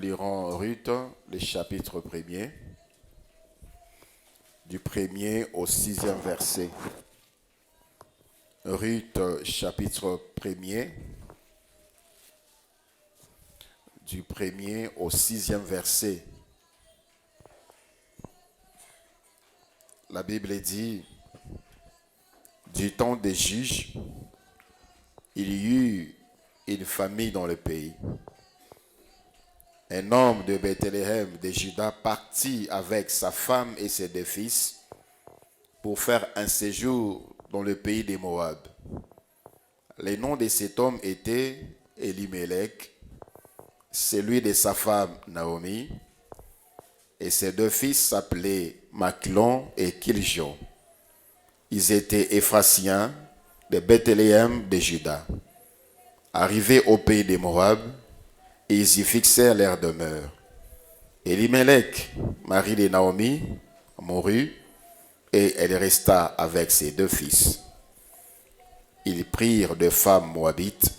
lirons Ruth, le chapitre 1er, du 1er au 6e verset. Ruth, chapitre 1er, du 1er au 6e verset. La Bible dit, du temps des juges, il y eut une famille dans le pays. Un homme de Bethléem de Juda partit avec sa femme et ses 2 fils pour faire un séjour dans le pays des Moab. Les noms de cet homme étaient Elimelech, celui de sa femme Naomi, et ses 2 fils s'appelaient Machlon et Kiljon. Ils étaient Éphrasiens de Bethléem de Juda. Arrivés au pays des Moab, ils y fixèrent leur demeure. Elimelech, mari de Naomi, mourut, et elle resta avec ses 2 fils. Ils prirent 2 femmes moabites,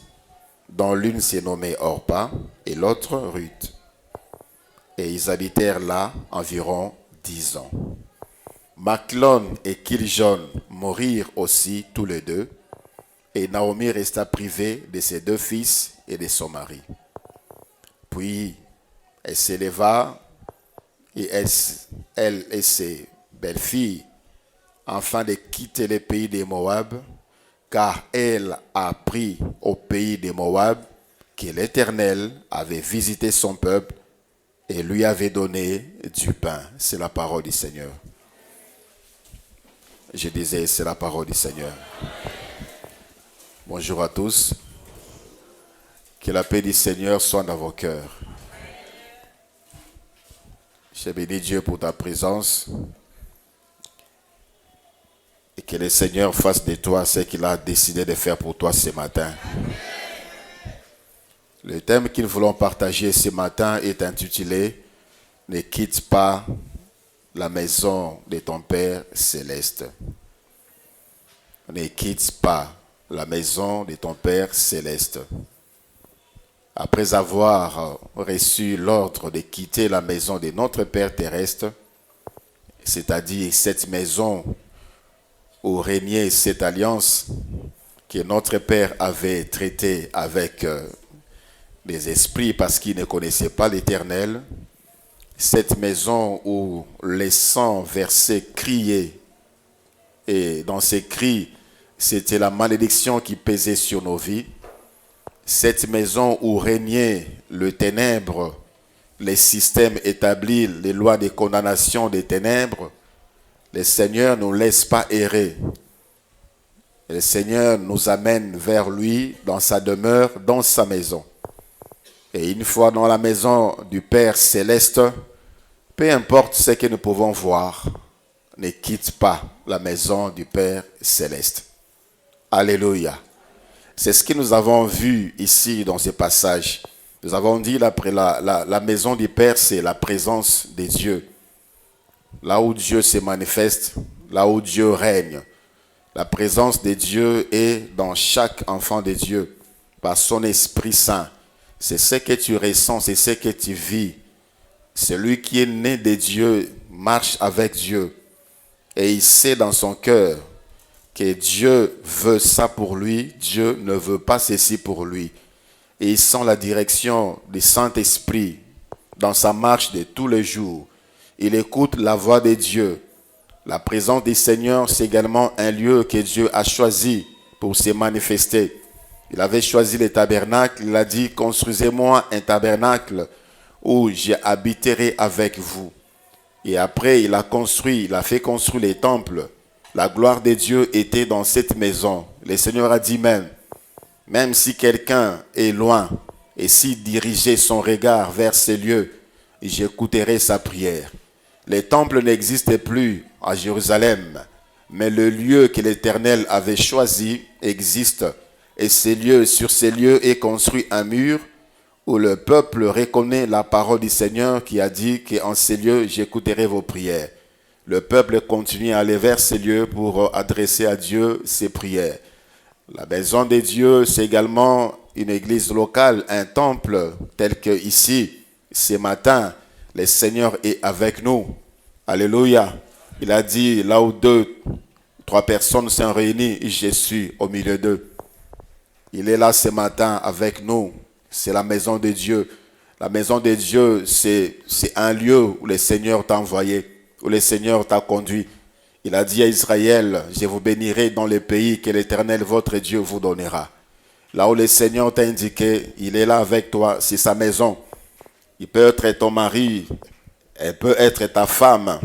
dont l'une se nommait Orpa et l'autre Ruth. Et ils habitèrent là environ 10 ans. Machlon et Kiljon moururent aussi tous les 2, et Naomi resta privée de ses 2 fils et de son mari. Puis elle s'éleva, et elle et ses belles-filles, afin de quitter le pays des Moab, car elle a appris au pays des Moab que l'Éternel avait visité son peuple et lui avait donné du pain. C'est la parole du Seigneur. Je disais, c'est la parole du Seigneur. Bonjour à tous. Que la paix du Seigneur soit dans vos cœurs. Je bénis Dieu pour ta présence. Et que le Seigneur fasse de toi ce qu'il a décidé de faire pour toi ce matin. Le thème que nous voulons partager ce matin est intitulé « Ne quitte pas la maison de ton Père céleste ». Ne quitte pas la maison de ton Père céleste. Après avoir reçu l'ordre de quitter la maison de notre Père terrestre, c'est-à-dire cette maison où régnait cette alliance que notre Père avait traitée avec des esprits parce qu'il ne connaissait pas l'Éternel, cette maison où les sang versés criaient, et dans ces cris, c'était la malédiction qui pesait sur nos vies. Cette maison où régnait le ténèbre, les systèmes établis, les lois de condamnation des ténèbres, le Seigneur ne nous laisse pas errer. Le Seigneur nous amène vers lui, dans sa demeure, dans sa maison. Et une fois dans la maison du Père céleste, peu importe ce que nous pouvons voir, ne quitte pas la maison du Père céleste. Alléluia. C'est ce que nous avons vu ici dans ce passage. Nous avons dit la maison du Père, c'est la présence de Dieu. Là où Dieu se manifeste, là où Dieu règne. La présence de Dieu est dans chaque enfant de Dieu, par son Esprit Saint. C'est ce que tu ressens, c'est ce que tu vis. Celui qui est né de Dieu marche avec Dieu. Et il sait dans son cœur que Dieu veut ça pour lui, Dieu ne veut pas ceci pour lui. Et il sent la direction du Saint-Esprit dans sa marche de tous les jours. Il écoute la voix de Dieu. La présence du Seigneur, c'est également un lieu que Dieu a choisi pour se manifester. Il avait choisi le tabernacle, il a dit, construisez-moi un tabernacle où j'habiterai avec vous. Et après, il a fait construire les temples. La gloire de Dieu était dans cette maison. Le Seigneur a dit même si quelqu'un est loin, et s'il dirigeait son regard vers ces lieux, j'écouterai sa prière. Les temples n'existent plus à Jérusalem, mais le lieu que l'Éternel avait choisi existe. Et sur ces lieux est construit un mur où le peuple reconnaît la parole du Seigneur qui a dit qu'en ces lieux, j'écouterai vos prières. Le peuple continue à aller vers ces lieux pour adresser à Dieu ses prières. La maison de Dieu, c'est également une église locale, un temple tel que ici. Ce matin, le Seigneur est avec nous. Alléluia. Il a dit, là où 2, 3 personnes sont réunies, je suis au milieu d'eux. Il est là ce matin avec nous. C'est la maison de Dieu. La maison de Dieu, c'est un lieu où le Seigneur t'a envoyé, où le Seigneur t'a conduit. Il a dit à Israël, je vous bénirai dans le pays que l'Éternel, votre Dieu, vous donnera. Là où le Seigneur t'a indiqué, il est là avec toi, c'est sa maison. Il peut être ton mari, elle peut être ta femme,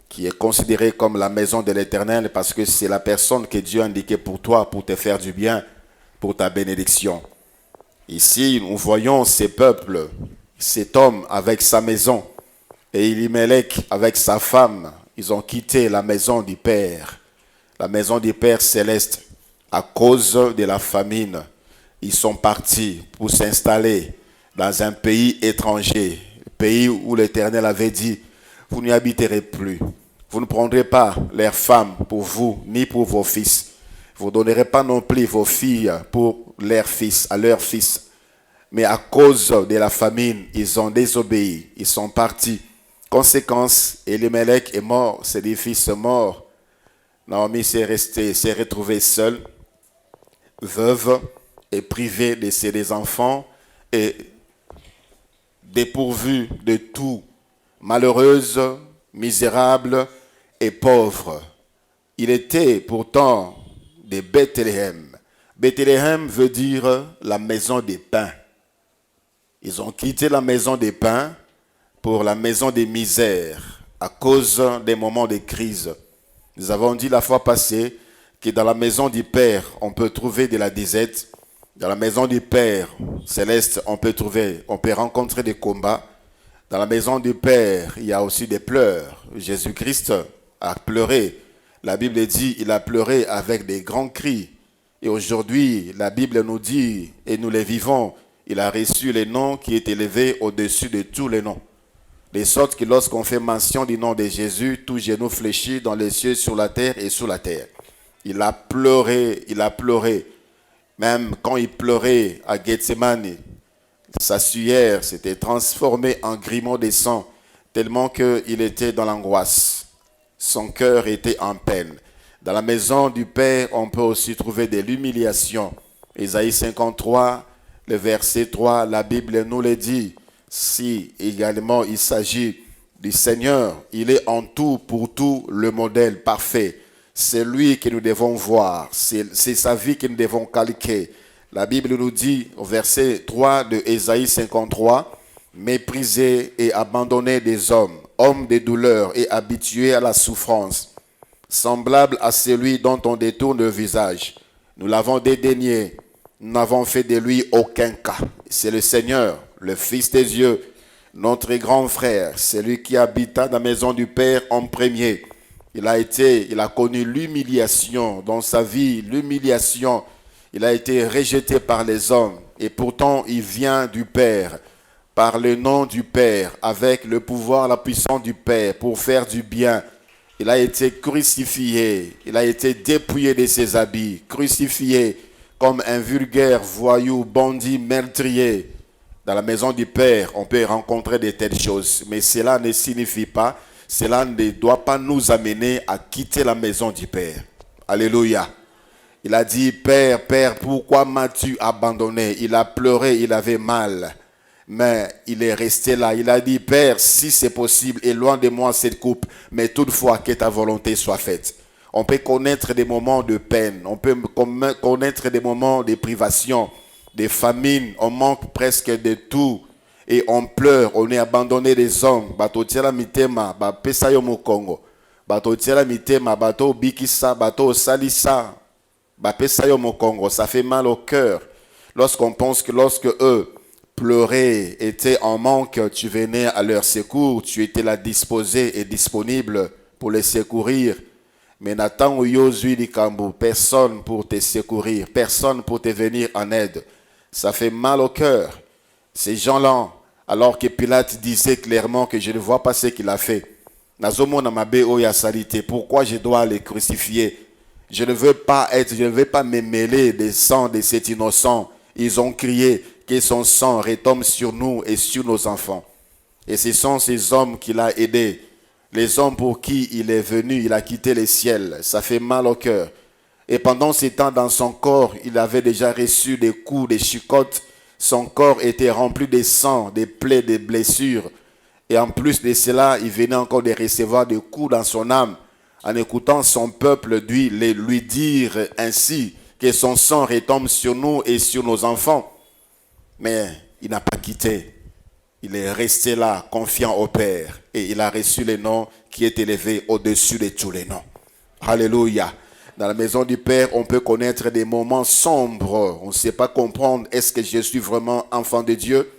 qui est considérée comme la maison de l'Éternel parce que c'est la personne que Dieu a indiquée pour toi, pour te faire du bien, pour ta bénédiction. Ici, nous voyons ces peuples, cet homme avec sa maison et Elimelech avec sa femme. Ils ont quitté la maison du Père, la maison du Père céleste, à cause de la famine. Ils sont partis pour s'installer dans un pays étranger, pays où l'Éternel avait dit, vous n'y habiterez plus. Vous ne prendrez pas leurs femmes pour vous, ni pour vos fils. Vous ne donnerez pas non plus vos filles pour leurs fils, à leurs fils. Mais à cause de la famine, ils ont désobéi. Ils sont partis. Conséquence, Elimelech est mort, ses 2 fils sont morts. Naomi s'est retrouvée seule, veuve et privée de ses 2 enfants et dépourvue de tout, malheureuse, misérable et pauvre. Il était pourtant de Bethléem. Bethléem veut dire la maison des pains. Ils ont quitté la maison des pains pour la maison des misères à cause des moments de crise. Nous avons dit la fois passée que dans la maison du Père, on peut trouver de la disette. Dans la maison du Père céleste, on peut rencontrer des combats. Dans la maison du Père, il y a aussi des pleurs. Jésus-Christ a pleuré. La Bible dit, il a pleuré avec des grands cris. Et aujourd'hui, la Bible nous dit, et nous les vivons, il a reçu le nom qui est élevé au-dessus de tous les noms. De sorte que lorsqu'on fait mention du nom de Jésus, tout genou fléchit dans les cieux, sur la terre et sous la terre. Il a pleuré, il a pleuré. Même quand il pleurait à Gethsemane, sa sueur s'était transformée en grimot de sang, tellement qu'il était dans l'angoisse. Son cœur était en peine. Dans la maison du Père, on peut aussi trouver de l'humiliation. Ésaïe 53, le verset 3, la Bible nous le dit. Si également il s'agit du Seigneur, il est en tout pour tout le modèle parfait. C'est lui que nous devons voir, c'est sa vie que nous devons calquer. La Bible nous dit au verset 3 de Ésaïe 53, méprisé et abandonné des hommes, homme de douleur et habitué à la souffrance, semblable à celui dont on détourne le visage. Nous l'avons dédaigné, nous n'avons fait de lui aucun cas. C'est le Seigneur, le Fils des dieux, notre grand frère, celui qui habita dans la maison du Père en premier. Il a connu l'humiliation dans sa vie, l'humiliation. Il a été rejeté par les hommes et pourtant il vient du Père, par le nom du Père, avec le pouvoir, la puissance du Père pour faire du bien. Il a été crucifié, il a été dépouillé de ses habits, crucifié comme un vulgaire voyou, bandit, meurtrier. Dans la maison du Père, on peut rencontrer de telles choses, mais cela ne signifie pas, cela ne doit pas nous amener à quitter la maison du Père. Alléluia. Il a dit, Père, Père, pourquoi m'as-tu abandonné? Il a pleuré, il avait mal, mais il est resté là. Il a dit, Père, si c'est possible, éloigne de moi cette coupe, mais toutefois que ta volonté soit faite. On peut connaître des moments de peine, on peut connaître des moments de privation, de famine, on manque presque de tout. Et on pleure, on est abandonné des hommes. Bato tiela mitema, ba pesa yo mokongo. Bato tiela mitema, bato bikisa, bato salisa. Ba pesa yo mokongo, ça fait mal au cœur. Lorsqu'on pense que lorsque eux pleuraient, étaient en manque, tu venais à leur secours, tu étais là disposé et disponible pour les secourir. Mais Nathan ou Yozui Likambu, personne pour te secourir, personne pour te venir en aide. Ça fait mal au cœur. Ces gens-là, alors que Pilate disait clairement que je ne vois pas ce qu'il a fait. Pourquoi je dois les crucifier? Je ne veux pas me mêler des sangs de cet innocent. Ils ont crié que son sang retombe sur nous et sur nos enfants. Et ce sont ces hommes qu'il a aidés. Les hommes pour qui il est venu, il a quitté les ciels. Ça fait mal au cœur. Et pendant ces temps, dans son corps, il avait déjà reçu des coups, des chicottes. Son corps était rempli de sang, des plaies, des blessures. Et en plus de cela, il venait encore de recevoir des coups dans son âme, en écoutant son peuple lui dire ainsi que son sang retombe sur nous et sur nos enfants. Mais il n'a pas quitté. Il est resté là, confiant au Père. Et il a reçu le nom qui est élevé au-dessus de tous les noms. Alléluia. Dans la maison du Père, on peut connaître des moments sombres. On ne sait pas comprendre. Est-ce que je suis vraiment enfant de Dieu?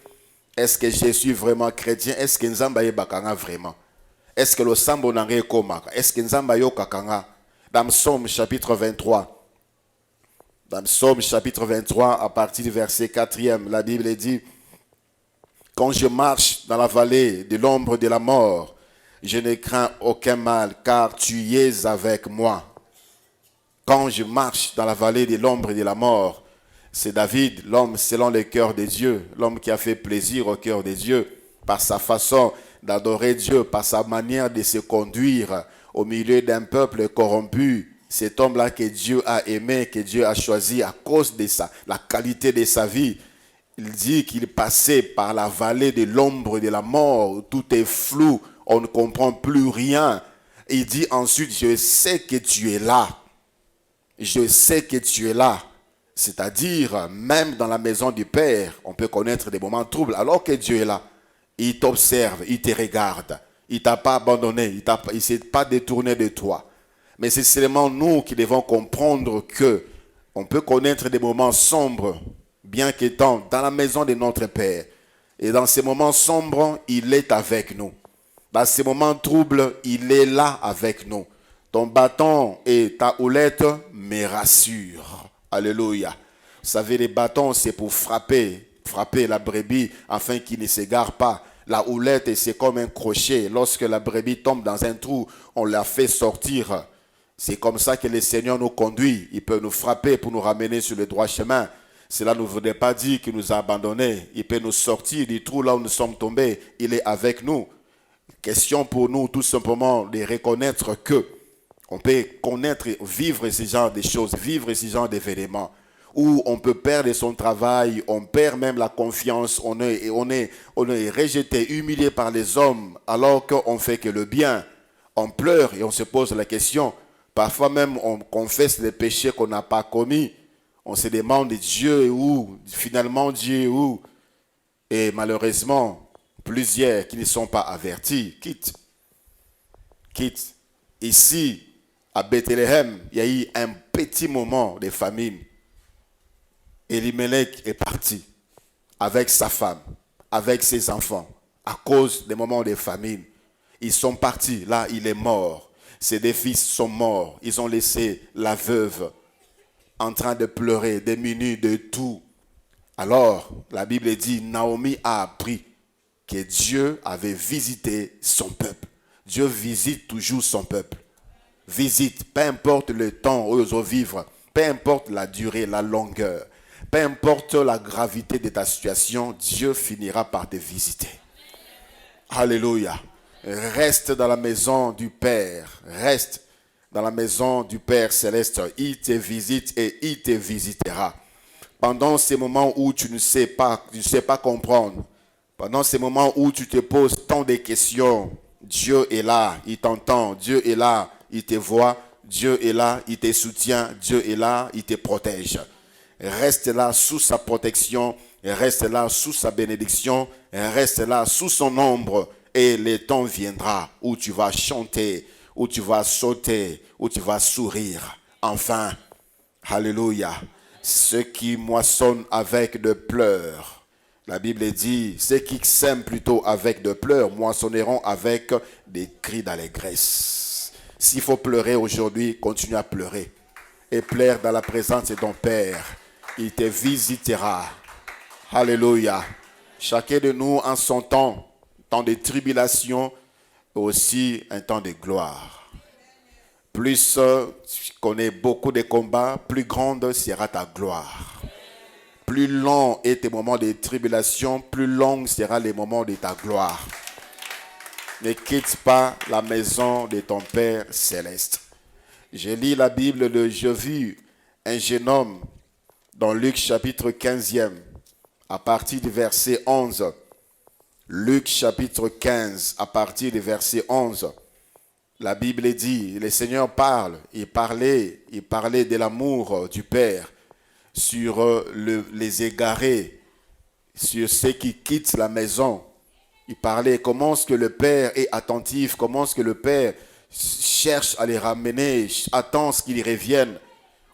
Est-ce que je suis vraiment chrétien? Est-ce que Nzamba ye bakanga vraiment? Est-ce que le sambo nangé komaka? Est-ce que Nzamba yo kakanga? Dans Psaume chapitre 23. Dans Psaume chapitre 23, à partir du verset 4e, la Bible dit: quand je marche dans la vallée de l'ombre de la mort, je ne crains aucun mal, car tu y es avec moi. Quand je marche dans la vallée de l'ombre de la mort, c'est David, l'homme selon le cœur de Dieu, l'homme qui a fait plaisir au cœur de Dieu, par sa façon d'adorer Dieu, par sa manière de se conduire au milieu d'un peuple corrompu. Cet homme-là que Dieu a aimé, que Dieu a choisi à cause de la qualité de sa vie. Il dit qu'il passait par la vallée de l'ombre de la mort, tout est flou, on ne comprend plus rien. Il dit ensuite: je sais que tu es là. Je sais que tu es là. C'est-à-dire, même dans la maison du Père, on peut connaître des moments troubles, alors que Dieu est là. Il t'observe, il te regarde. Il ne t'a pas abandonné, il ne s'est pas détourné de toi. Mais c'est seulement nous qui devons comprendre que on peut connaître des moments sombres, bien qu'étant dans la maison de notre Père. Et dans ces moments sombres, il est avec nous. Dans ces moments troubles, il est là avec nous. Ton bâton et ta houlette me rassurent. Alléluia. Vous savez, les bâtons, c'est pour frapper la brebis afin qu'il ne s'égare pas. La houlette, c'est comme un crochet. Lorsque la brebis tombe dans un trou, on la fait sortir. C'est comme ça que le Seigneur nous conduit. Il peut nous frapper pour nous ramener sur le droit chemin. Cela ne voudrait pas dire qu'il nous a abandonnés. Il peut nous sortir du trou là où nous sommes tombés. Il est avec nous. Question pour nous, tout simplement, de reconnaître que on peut connaître, vivre ce genre de choses, vivre ce genre d'événements, où on peut perdre son travail, on perd même la confiance, on est rejeté, humilié par les hommes, alors qu'on fait que le bien. On pleure et on se pose la question. Parfois même, on confesse les péchés qu'on n'a pas commis. On se demande Dieu est où? Finalement, Dieu est où? Et malheureusement, plusieurs qui ne sont pas avertis quittent. Ici, à Bethléem, il y a eu un petit moment de famine. Elimelech est parti avec sa femme, avec ses enfants, à cause des moments de famine. Ils sont partis, là il est mort. Ses deux fils sont morts. Ils ont laissé la veuve en train de pleurer, démunie de tout. Alors, la Bible dit, Naomi a appris que Dieu avait visité son peuple. Dieu visite toujours son peuple. Visite, peu importe le temps où ils vont vivre, peu importe la durée, la longueur, peu importe la gravité de ta situation, Dieu finira par te visiter. Alléluia. Reste dans la maison du Père. Reste dans la maison du Père céleste. Il te visite et il te visitera. Pendant ces moments où tu ne sais pas comprendre, pendant ces moments où tu te poses tant de questions, Dieu est là, il t'entend. Dieu est là, il te voit. Dieu est là, il te soutient. Dieu est là, il te protège. Reste là sous sa protection. Reste là sous sa bénédiction. Reste là sous son ombre. Et le temps viendra où tu vas chanter, où tu vas sauter, où tu vas sourire. Enfin, alléluia. Ceux qui moissonnent avec de pleurs. La Bible dit, ceux qui sèment plutôt avec de pleurs, moissonneront avec des cris d'allégresse. S'il faut pleurer aujourd'hui, continue à pleurer. Et pleure dans la présence de ton Père. Il te visitera. Alléluia. Chacun de nous en son temps de tribulation, aussi un temps de gloire. Plus tu connais beaucoup de combats, plus grande sera ta gloire. Plus long est tes moments de tribulation, plus long sera les moments de ta gloire. Ne quitte pas la maison de ton Père céleste. Je lis la Bible de Je vis un jeune homme dans Luc chapitre 15e, à partir du verset 11. Luc chapitre 15, à partir du verset 11. La Bible dit, le Seigneur parle, il parlait de l'amour du Père sur les égarés, sur ceux qui quittent la maison. Il parlait comment est-ce que le Père est attentif, comment est-ce que le Père cherche à les ramener, attend ce qu'ils reviennent.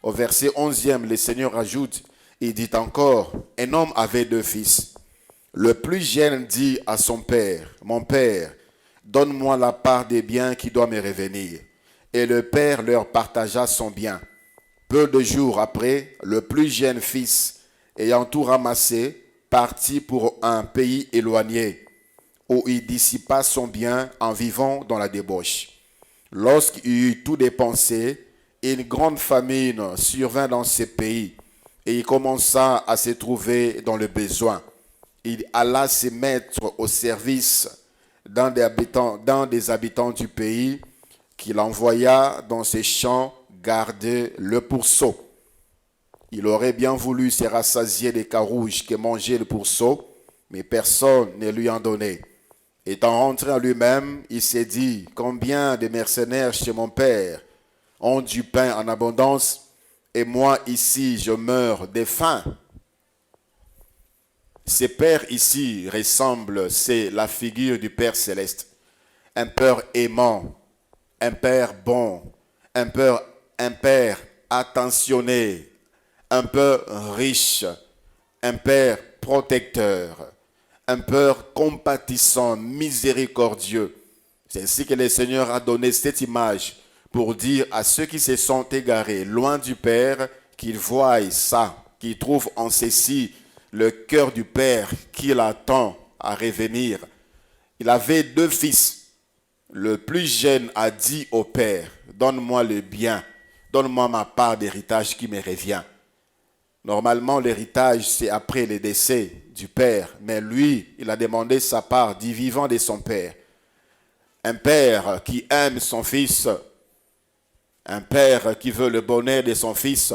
Au verset 11e, le Seigneur ajoute, il dit encore, un homme avait 2 fils. Le plus jeune dit à son père, mon père, donne-moi la part des biens qui doit me revenir. Et le père leur partagea son bien. Peu de jours après, le plus jeune fils, ayant tout ramassé, partit pour un pays éloigné, où il dissipa son bien en vivant dans la débauche. Lorsqu'il eut tout dépensé, une grande famine survint dans ce pays, et il commença à se trouver dans le besoin. Il alla se mettre au service d'un des habitants du pays, qu'il envoya dans ses champs garder le pourceau. Il aurait bien voulu se rassasier des carouges que mangeait le pourceau, mais personne ne lui en donnait. Étant rentré en lui-même, il s'est dit, combien de mercenaires chez mon père ont du pain en abondance, et moi ici je meurs de faim. Ce Père ici ressemble, c'est la figure du Père céleste. Un Père aimant, un Père bon, un Père attentionné, un Père riche, un Père protecteur, un Père compatissant, miséricordieux. C'est ainsi que le Seigneur a donné cette image pour dire à ceux qui se sont égarés loin du Père qu'ils voient ça, qu'ils trouvent en ceci le cœur du Père qui l'attend à revenir. Il avait 2 fils. Le plus jeune a dit au Père, donne-moi le bien, donne-moi ma part d'héritage qui me revient. Normalement, l'héritage, c'est après le décès du Père. Mais lui, il a demandé sa part du vivant de son Père. Un Père qui aime son Fils, un Père qui veut le bonheur de son Fils.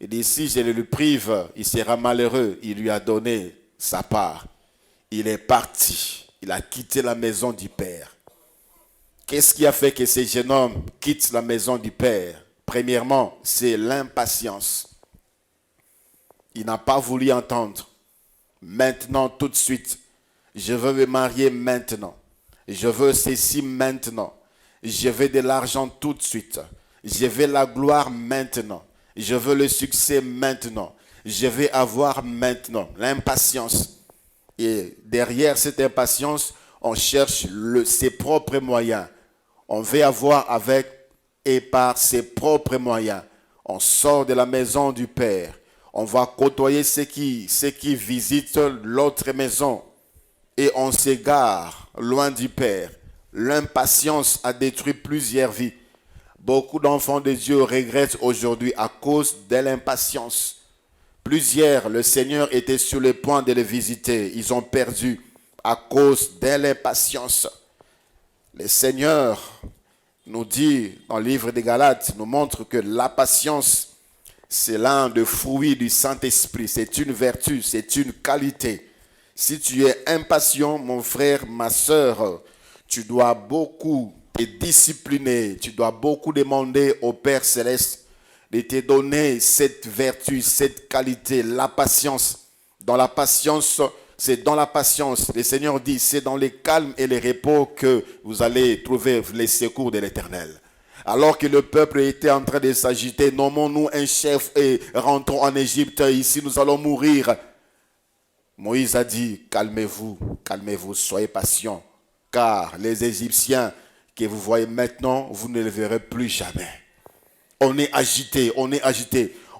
Il dit, si je le prive, il sera malheureux. Il lui a donné sa part. Il est parti. Il a quitté la maison du Père. Qu'est-ce qui a fait que ce jeune homme quitte la maison du Père? Premièrement, c'est l'impatience. Il n'a pas voulu entendre. Maintenant, tout de suite. Je veux me marier maintenant. Je veux ceci maintenant. Je veux de l'argent tout de suite. Je veux la gloire maintenant. Je veux le succès maintenant. Je vais avoir maintenant. L'impatience. Et derrière cette impatience, on cherche ses propres moyens. On veut avoir avec et par ses propres moyens. On sort de la maison du Père. On va côtoyer ceux qui visitent l'autre maison. Et on s'égare loin du Père. L'impatience a détruit plusieurs vies. Beaucoup d'enfants de Dieu regrettent aujourd'hui à cause de l'impatience. Plusieurs, le Seigneur était sur le point de les visiter. Ils ont perdu à cause de l'impatience. Le Seigneur nous dit dans le livre des Galates, nous montre que la patience, c'est l'un des fruits du Saint-Esprit. C'est une vertu, c'est une qualité. Si tu es impatient, mon frère, ma soeur, tu dois beaucoup te discipliner, tu dois beaucoup demander au Père Céleste de te donner cette vertu, cette qualité, la patience. Dans la patience, c'est dans la patience. Le Seigneur dit, c'est dans les calmes et les repos que vous allez trouver les secours de l'Éternel. Alors que le peuple était en train de s'agiter, nommons-nous un chef et rentrons en Égypte, ici nous allons mourir. Moïse a dit, calmez-vous, soyez patients, car les Égyptiens que vous voyez maintenant, vous ne les verrez plus jamais. On est agité,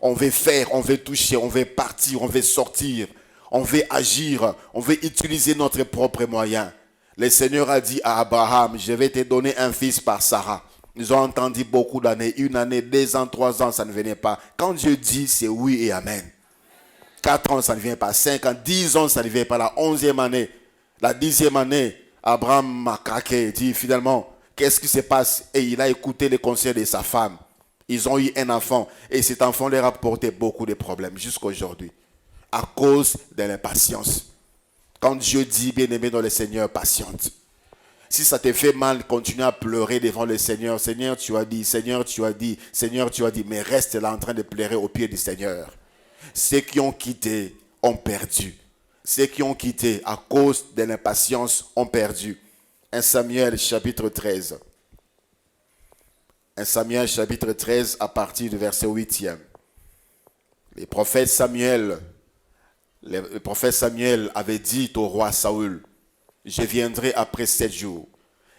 on veut faire, on veut toucher, on veut partir, on veut sortir, on veut agir, on veut utiliser notre propre moyen. Le Seigneur a dit à Abraham, je vais te donner un fils par Sarah. Nous avons entendu beaucoup d'années, 1 année, 2 ans, 3 ans, ça ne venait pas. Quand Dieu dit, c'est oui et amen. 4 ans, ça ne vient pas. 5 ans, 10 ans, ça ne vient pas. La 11e année, la 10e année, Abraham a craqué, dit finalement, qu'est-ce qui se passe? Et il a écouté les conseils de sa femme. Ils ont eu un enfant et cet enfant leur a apporté beaucoup de problèmes jusqu'à aujourd'hui à cause de l'impatience. Quand Dieu dit, bien-aimé dans le Seigneur, patiente. Si ça te fait mal, continue à pleurer devant le Seigneur. Seigneur, tu as dit, Seigneur, tu as dit, Seigneur, tu as dit, mais reste là en train de pleurer au pied du Seigneur. Ceux qui ont quitté ont perdu. Ceux qui ont quitté à cause de l'impatience ont perdu. 1 Samuel chapitre 13. 1 Samuel chapitre 13 à partir du verset 8e. Le prophète Samuel avait dit au roi Saül, je viendrai après 7 jours.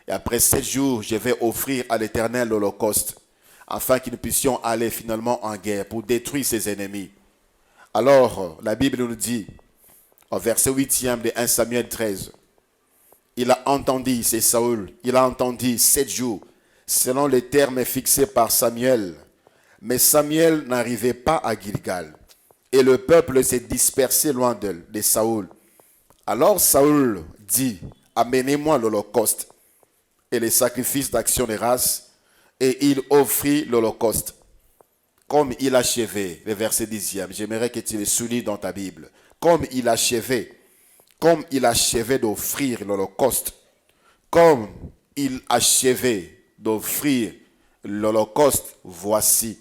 Et après 7 jours, je vais offrir à l'Éternel l'Holocauste, afin que nous puissions aller finalement en guerre pour détruire ses ennemis. Alors, la Bible nous dit, au verset 8e de 1 Samuel 13, il a entendu, c'est Saül, il a entendu 7 jours, selon les termes fixés par Samuel. Mais Samuel n'arrivait pas à Gilgal, et le peuple s'est dispersé loin de Saül. Alors Saül dit, amenez-moi l'Holocauste et les sacrifices d'action de grâce, et il offrit l'Holocauste. Comme il achevait, le verset 10e, j'aimerais que tu le soulignes dans ta Bible. Comme il achevait d'offrir l'Holocauste, comme il achevait d'offrir l'Holocauste, voici,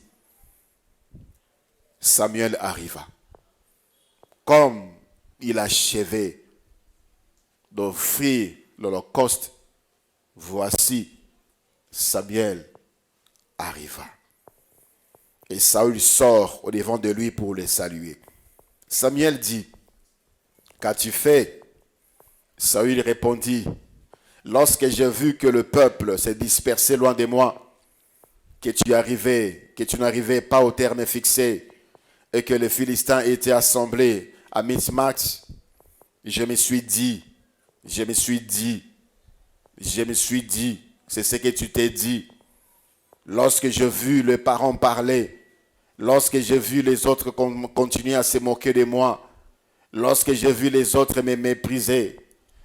Samuel arriva. Comme il achevait d'offrir l'Holocauste, voici, Samuel arriva. Et Saül sort au devant de lui pour le saluer. Samuel dit, qu'as-tu fait? Saül répondit, lorsque j'ai vu que le peuple s'est dispersé loin de moi, que tu n'arrivais pas au terme fixé, et que les Philistins étaient assemblés à Michmash, je me suis dit, c'est ce que tu t'es dit. Lorsque j'ai vu les parents parler, lorsque j'ai vu les autres continuer à se moquer de moi, lorsque j'ai vu les autres me mépriser,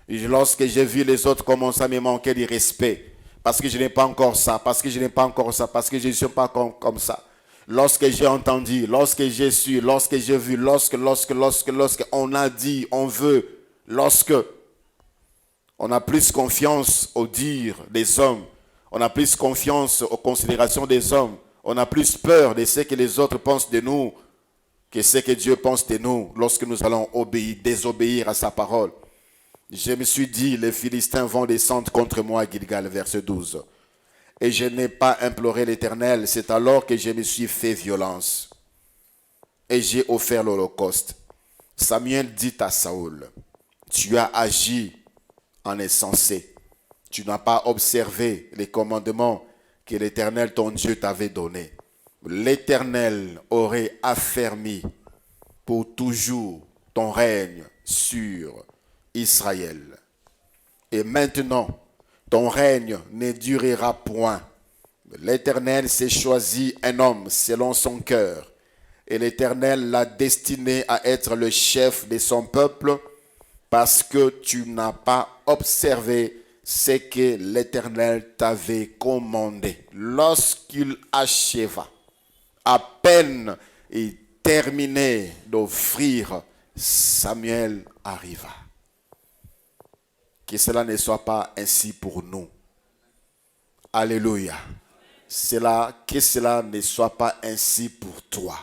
lorsque j'ai vu les autres commencer à me manquer de respect, parce que je n'ai pas encore ça, parce que je n'ai pas encore ça, parce que je ne suis pas comme ça. Lorsque j'ai entendu, lorsque j'ai su, lorsque j'ai vu, lorsque on a dit, on veut, lorsque on a plus confiance au dire des hommes, on a plus confiance aux considérations des hommes, on a plus peur de ce que les autres pensent de nous que ce que Dieu pense de nous lorsque nous allons désobéir à sa parole. Je me suis dit, les Philistins vont descendre contre moi à Gilgal, verset 12. Et je n'ai pas imploré l'Éternel, c'est alors que je me suis fait violence. Et j'ai offert l'Holocauste. Samuel dit à Saül, tu as agi en insensé. Tu n'as pas observé les commandements que l'Éternel, ton Dieu, t'avait donnés. L'Éternel aurait affermi pour toujours ton règne sur Israël. Et maintenant, ton règne ne durera point. L'Éternel s'est choisi un homme selon son cœur. Et l'Éternel l'a destiné à être le chef de son peuple parce que tu n'as pas observé ce que l'Éternel t'avait commandé. Lorsqu'il acheva, à peine il terminait d'offrir, Samuel arriva. Que cela ne soit pas ainsi pour nous. Alléluia. Que cela ne soit pas ainsi pour toi.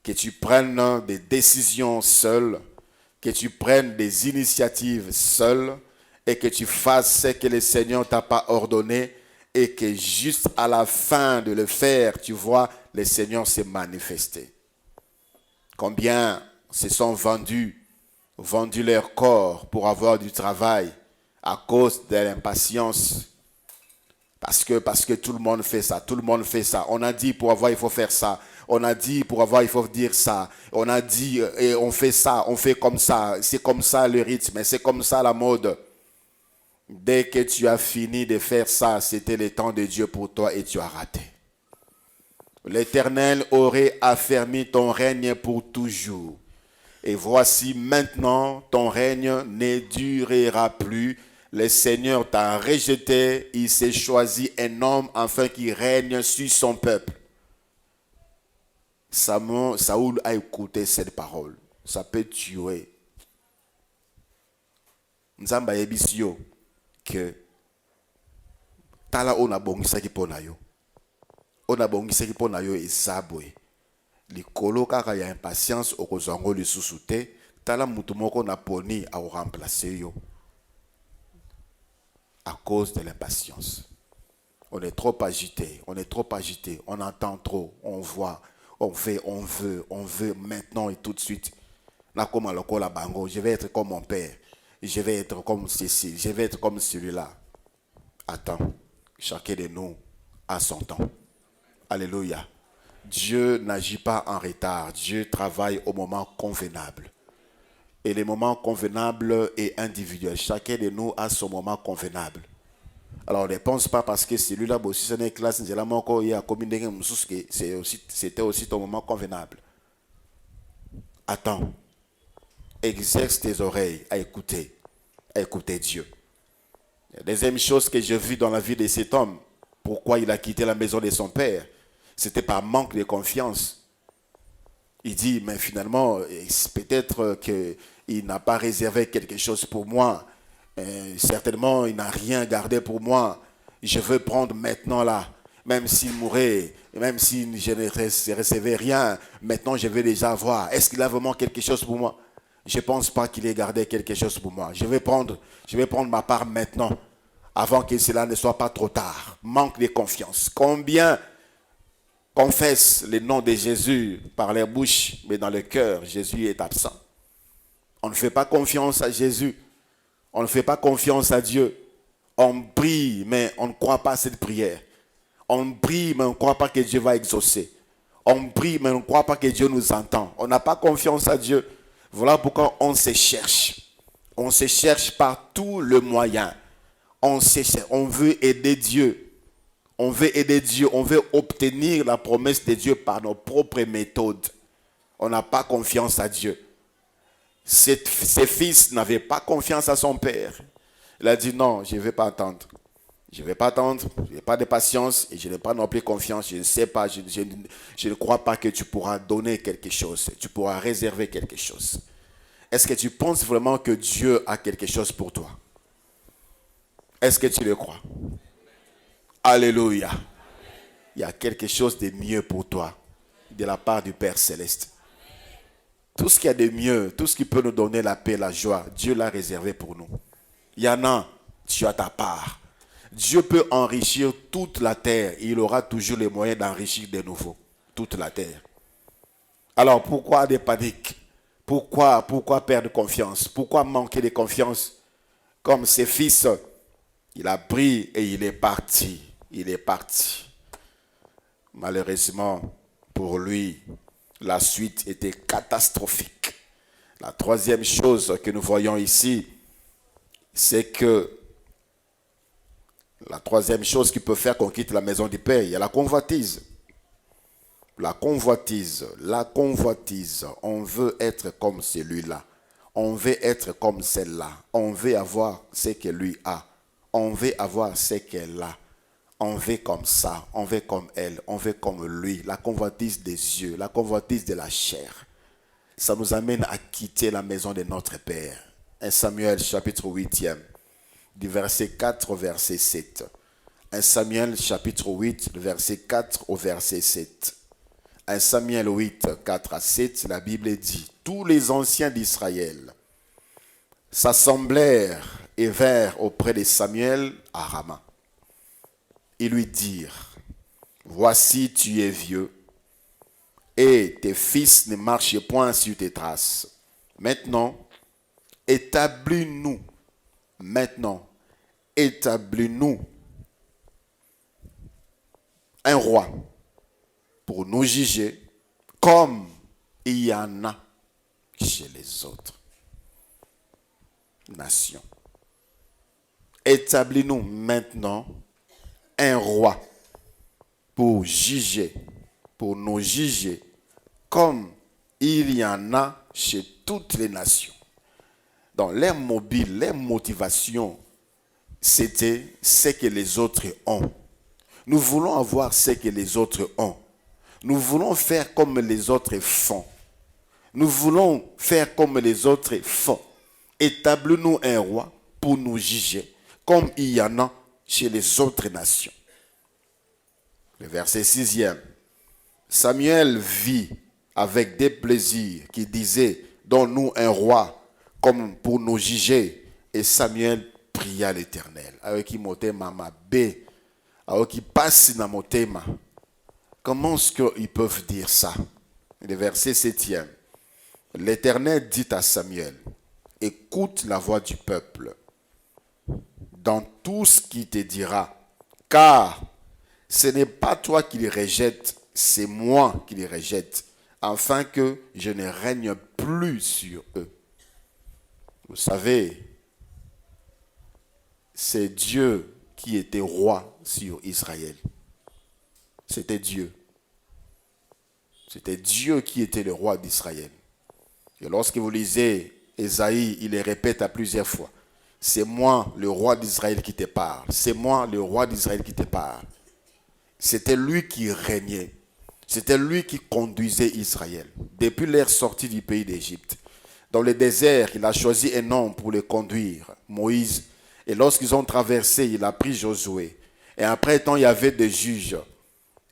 Que tu prennes des décisions seul, que tu prennes des initiatives seul, et que tu fasses ce que le Seigneur t'a pas ordonné, et que juste à la fin de le faire, tu vois, le Seigneur s'est manifesté. Combien se sont vendus leur corps pour avoir du travail à cause de l'impatience. Parce que tout le monde fait ça, On a dit pour avoir, il faut faire ça. On a dit pour avoir, il faut dire ça. On a dit, et on fait ça, on fait comme ça. C'est comme ça le rythme, c'est comme ça la mode. Dès que tu as fini de faire ça, c'était le temps de Dieu pour toi et tu as raté. L'Éternel aurait affermi ton règne pour toujours. Et voici maintenant, ton règne ne durera plus, Le Seigneur t'a rejeté, il s'est choisi un homme afin qu'il règne sur son peuple. Saoul a écouté cette parole. Ça peut tuer. Nzamba yebisio que tala ona bongisaki pona yo. Ona bongisaki pona yo ezabwe. Likolo kaka ya impatience okozango lisusu te, tala mutu moko na poni a remplacer yo. À cause de l'impatience. On est trop agité, on entend trop, on voit, on veut maintenant et tout de suite. Là, comme à la bango, je vais être comme mon père, je vais être comme ceci, je vais être comme celui-là. Attends, chacun de nous a son temps. Alléluia. Dieu n'agit pas en retard, Dieu travaille au moment convenable. Et les moments convenables et individuels. Chacun de nous a son moment convenable. Alors ne pense pas parce que celui-là, si ce n'est classe, c'était aussi ton moment convenable. Attends. Exerce tes oreilles à écouter Dieu. La deuxième chose que j'ai vue dans la vie de cet homme, pourquoi il a quitté la maison de son père, c'était par manque de confiance. Il dit, mais finalement, peut-être qu'il n'a pas réservé quelque chose pour moi. Certainement, il n'a rien gardé pour moi. Je veux prendre maintenant là. Même s'il mourait, même si je ne recevais rien, maintenant je vais déjà avoir. Est-ce qu'il a vraiment quelque chose pour moi? Je ne pense pas qu'il ait gardé quelque chose pour moi. Je vais prendre ma part maintenant, avant que cela ne soit pas trop tard. Manque de confiance. Combien confessent le nom de Jésus par les bouches, mais dans le cœur, Jésus est absent. On ne fait pas confiance à Jésus. On ne fait pas confiance à Dieu. On prie, mais on ne croit pas à cette prière. On prie, mais on ne croit pas que Dieu va exaucer. On prie, mais on ne croit pas que Dieu nous entend. On n'a pas confiance à Dieu. Voilà pourquoi on se cherche. On se cherche par tous les moyens. On veut aider Dieu. On veut aider Dieu, on veut obtenir la promesse de Dieu par nos propres méthodes. On n'a pas confiance à Dieu. Ses fils n'avaient pas confiance à son père. Il a dit non, je ne vais pas attendre. Je ne vais pas attendre, je n'ai pas de patience et je n'ai pas non plus confiance. Je ne sais pas, je ne crois pas que tu pourras donner quelque chose. Tu pourras réserver quelque chose. Est-ce que tu penses vraiment que Dieu a quelque chose pour toi? Est-ce que tu le crois? Alléluia. Il y a quelque chose de mieux pour toi de la part du Père Céleste. Tout ce qu'il y a de mieux, tout ce qui peut nous donner la paix, la joie, Dieu l'a réservé pour nous. Il y en a, tu as ta part. Dieu peut enrichir toute la terre et il aura toujours les moyens d'enrichir de nouveau toute la terre. Alors pourquoi des paniques? Pourquoi perdre confiance? Pourquoi manquer de confiance? Comme ses fils, il a pris et il est parti. Il est parti. Malheureusement, pour lui, la suite était catastrophique. La troisième chose que nous voyons ici, c'est que la troisième chose qui peut faire qu'on quitte la maison du Père, il y a la convoitise. La convoitise. On veut être comme celui-là. On veut être comme celle-là. On veut avoir ce que lui a. On veut avoir ce qu'elle a. On veut comme ça, on veut comme elle, on veut comme lui. La convoitise des yeux, la convoitise de la chair. Ça nous amène à quitter la maison de notre Père. 1 Samuel chapitre 8, du verset 4 au verset 7. 1 Samuel chapitre 8, du verset 4 au verset 7. 1 Samuel 8, 4 à 7, la Bible dit, tous les anciens d'Israël s'assemblèrent et vinrent auprès de Samuel à Rama. Ils lui dirent, voici tu es vieux, et tes fils ne marchent point sur tes traces. Maintenant, établis-nous un roi pour nous juger comme il y en a chez les autres nations. Établis-nous maintenant un roi pour nous juger comme il y en a chez toutes les nations. Donc, les motivations c'était ce que les autres ont. Nous voulons avoir ce que les autres ont. Nous voulons faire comme les autres font. Nous voulons faire comme les autres font. Établis-nous un roi pour nous juger, comme il y en a chez les autres nations. Le verset 6e. Samuel vit avec des plaisirs qui disaient, donne-nous un roi comme pour nous juger. Et Samuel pria l'Éternel. Avec qui motema ma bé, avec qui passe dans motema. Comment est-ce qu'ils peuvent dire ça? Le verset 7e. L'Éternel dit à Samuel, écoute la voix du peuple dans tout ce qu'il te dira, car ce n'est pas toi qui les rejettes, c'est moi qui les rejette, afin que je ne règne plus sur eux. Vous savez, c'est Dieu qui était roi sur Israël. C'était Dieu. C'était Dieu qui était le roi d'Israël. Et lorsque vous lisez Ésaïe, il le répète à plusieurs fois. C'est moi, le roi d'Israël, qui te parle. C'est moi, le roi d'Israël, qui te parle. C'était lui qui régnait. C'était lui qui conduisait Israël. Depuis leur sortie du pays d'Égypte. Dans le désert, il a choisi un homme pour le conduire, Moïse. Et lorsqu'ils ont traversé, il a pris Josué. Et après temps, il y avait des juges.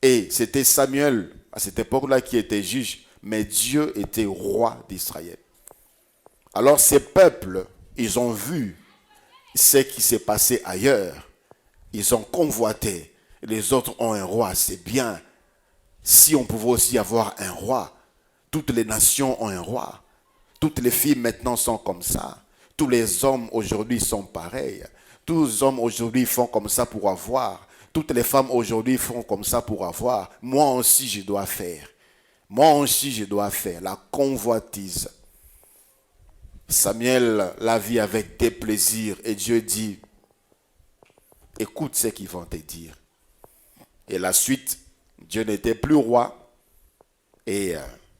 Et c'était Samuel, à cette époque-là, qui était juge. Mais Dieu était roi d'Israël. Alors ces peuples, ils ont vu ce qui s'est passé ailleurs. Ils ont convoité. Les autres ont un roi, c'est bien. Si on pouvait aussi avoir un roi, toutes les nations ont un roi. Toutes les filles maintenant sont comme ça. Tous les hommes aujourd'hui sont pareils. Tous les hommes aujourd'hui font comme ça pour avoir. Toutes les femmes aujourd'hui font comme ça pour avoir. Moi aussi, je dois faire. Moi aussi, je dois faire. La convoitise. Samuel la vit avec des plaisirs. Et Dieu dit, écoute ce qu'ils vont te dire. Et la suite, Dieu n'était plus roi. Et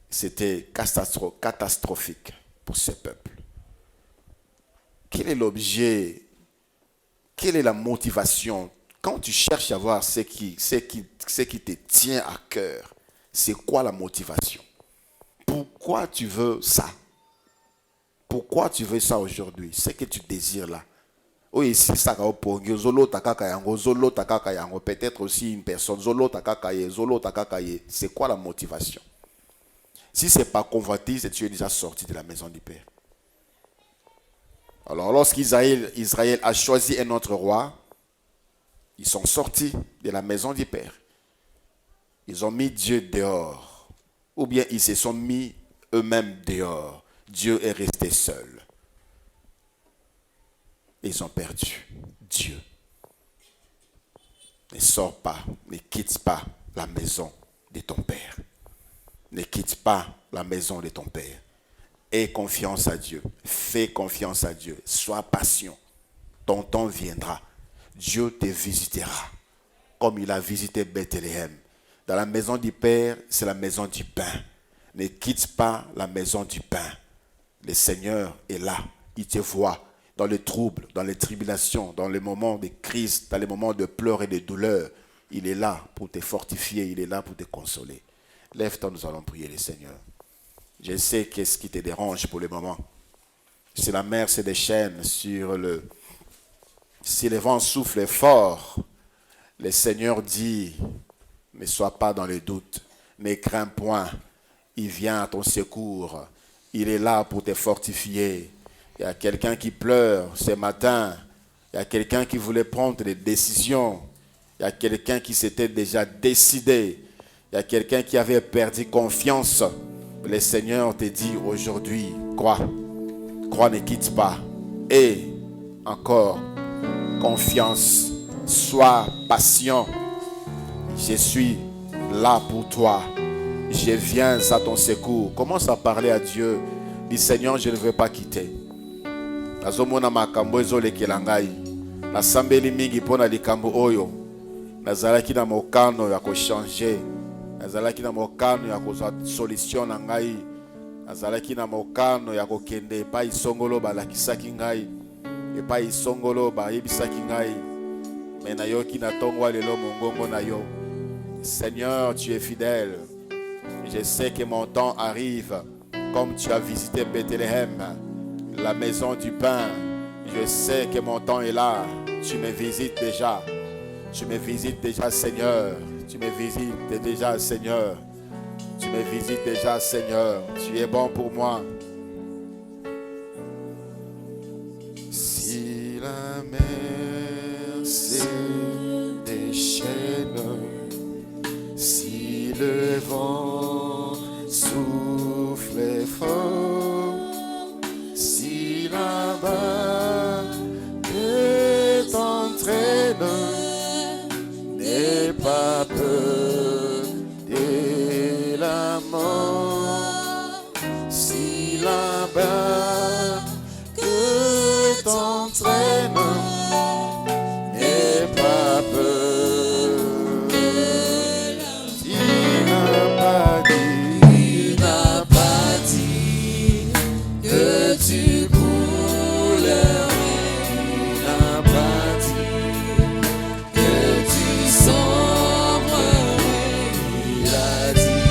c'était catastrophique pour ce peuple. Quel est l'objet? Quelle est la motivation? Quand tu cherches à voir ce qui te tient à cœur, c'est quoi la motivation? Pourquoi tu veux ça? Pourquoi tu veux ça aujourd'hui? Ce que tu désires là. Oui, si ça peut-être aussi une personne. C'est quoi la motivation? Si ce n'est pas convoitise, tu es déjà sorti de la maison du Père. Alors lorsqu'Israël a choisi un autre roi, ils sont sortis de la maison du Père. Ils ont mis Dieu dehors. Ou bien ils se sont mis eux-mêmes dehors. Dieu est resté seul. Ils ont perdu Dieu. Ne sors pas, ne quitte pas la maison de ton Père. Ne quitte pas la maison de ton Père. Aie confiance à Dieu. Fais confiance à Dieu. Sois patient. Ton temps viendra. Dieu te visitera. Comme il a visité Bethléem. Dans la maison du Père, c'est la maison du pain. Ne quitte pas la maison du pain. Le Seigneur est là. Il te voit dans les troubles, dans les tribulations, dans les moments de crise, dans les moments de pleurs et de douleur. Il est là pour te fortifier. Il est là pour te consoler. Lève-toi, nous allons prier le Seigneur. Je sais qu'est-ce qui te dérange pour le moment. Si la mer se déchaîne si le vent souffle fort, le Seigneur dit, ne sois pas dans le doute, ne crains point, il vient à ton secours, il est là pour te fortifier. Il y a quelqu'un qui pleure ce matin, il y a quelqu'un qui voulait prendre des décisions, il y a quelqu'un qui s'était déjà décidé, il y a quelqu'un qui avait perdu confiance. Le Seigneur te dit aujourd'hui, crois, ne quitte pas. Et encore, confiance, sois patient. Je suis là pour toi. Je viens à ton secours. Commence à parler à Dieu. Dis Seigneur, je ne veux pas quitter. Nazomona makambo ezolekela ngai. Nasambeli mingi pona likambo oyo. Nazalaki na mokano ya changer. Nazalaki na mokano ya kozwa solution na ngai. Nazalaki na mokano ya kokende epai songolo balakisaki ngai. et pas isongolo ba yebisaki ngai mais nayoki na tongo lelo mongongo na yo. Seigneur, tu es fidèle. Je sais que mon temps arrive comme tu as visité Bethléem, la maison du pain. Je sais que mon temps est là. Tu me visites déjà. Tu me visites déjà, Seigneur. Tu me visites déjà, Seigneur. Tu me visites déjà, Seigneur. Tu es bon pour moi. Si la mer se déchaîne, si le vent souffle fort, si la barque t'entraîne, n'aie pas peur de la mort. Si la barque t'entraîne, n'aie pas peur. Il n'a pas dit que tu coulerais. Il n'a pas dit que tu sombrerais. Il a dit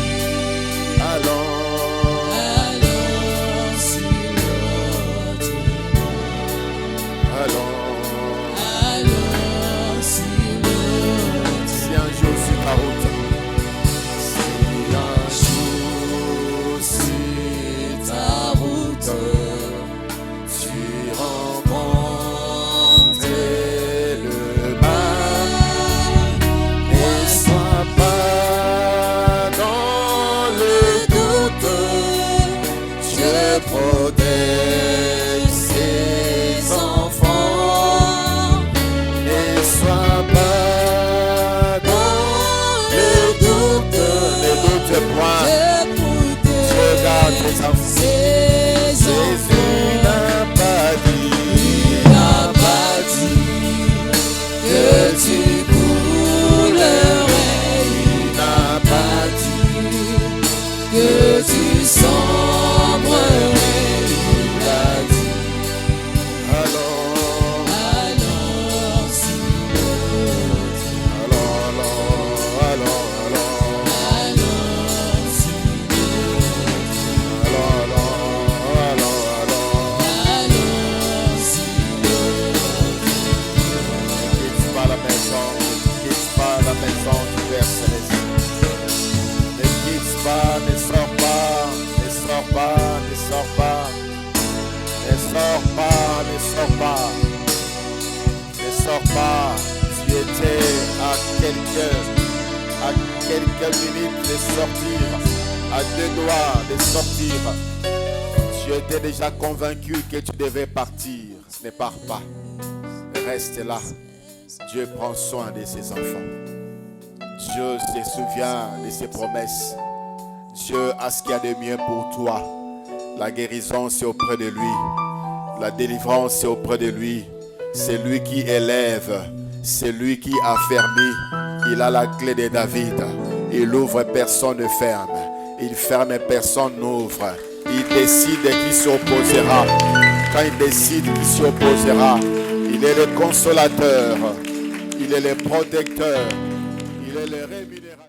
allons sur l'autre. Allons sur l'autre. Si un jour sur ta route, si un jour sur ta route, tu rencontres le mal, ne sois pas dans le doute. Dieu protège ses enfants. Ne sois pas dans le doute. Ne doute point. Dieu garde ses enfants. Jésus n'a pas dit que tu coulerais. Il n'a pas dit que tu sombrerais. Il a dit allons sur l'autre. Allons sur l'autre. Allons sur l'autre. Ne quitte pas la maison, ne quitte pas la maison du Père Céleste. Ne quitte pas, ne sors pas, ne sors pas, ne sors pas. Ne sors pas, ne sors pas. Ne sors pas. Tu étais à quelques minutes de sortir, à 2 doigts de sortir. Tu étais déjà convaincu que tu devais partir. Ne pars pas. Reste là. Dieu prend soin de ses enfants. Dieu se souvient de ses promesses. Dieu a ce qu'il y a de mieux pour toi. La guérison, c'est auprès de lui. La délivrance, c'est auprès de lui. C'est lui qui élève. C'est lui qui affermit. Il a la clé de David. Il ouvre, personne ne ferme. Il ferme, personne n'ouvre. Il décide qui s'y opposera. Quand il décide qui s'y opposera, il est le consolateur. Il est le protecteur. Il est le rémunérateur.